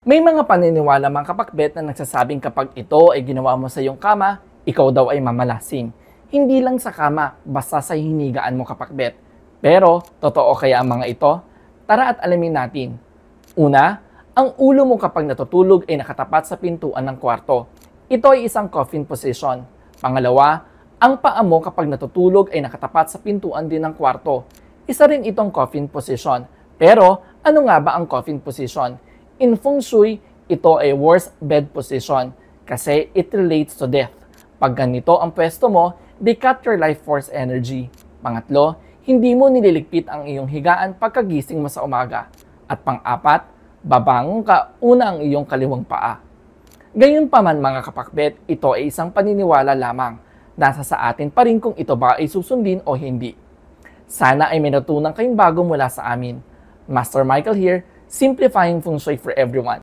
May mga paniniwala mga kapakbet na nagsasabing kapag ito ay ginawa mo sa iyong kama, ikaw daw ay mamalasing. Hindi lang sa kama, basta sa hinigaan mo kapakbet. Pero, totoo kaya ang mga ito? Tara at alamin natin. Una, ang ulo mo kapag natutulog ay nakatapat sa pintuan ng kwarto. Ito ay isang coffin position. Pangalawa, ang paa mo kapag natutulog ay nakatapat sa pintuan din ng kwarto. Isa rin itong coffin position. Pero, ano nga ba ang coffin position? In Feng Shui, ito ay worst bed position kasi it relates to death. Pag ganito ang pwesto mo, they cut your life force energy. Pangatlo, hindi mo nililigpit ang iyong higaan pagkagising mo sa umaga. At pang-apat, babangon ka una ang iyong kaliwang paa. Gayunpaman mga kapakbet, ito ay isang paniniwala lamang. Nasa sa atin pa rin kung ito ba ay susundin o hindi. Sana ay may natutunan kayong bago mula sa amin. Master Michael here, simplifying Feng Shui for everyone.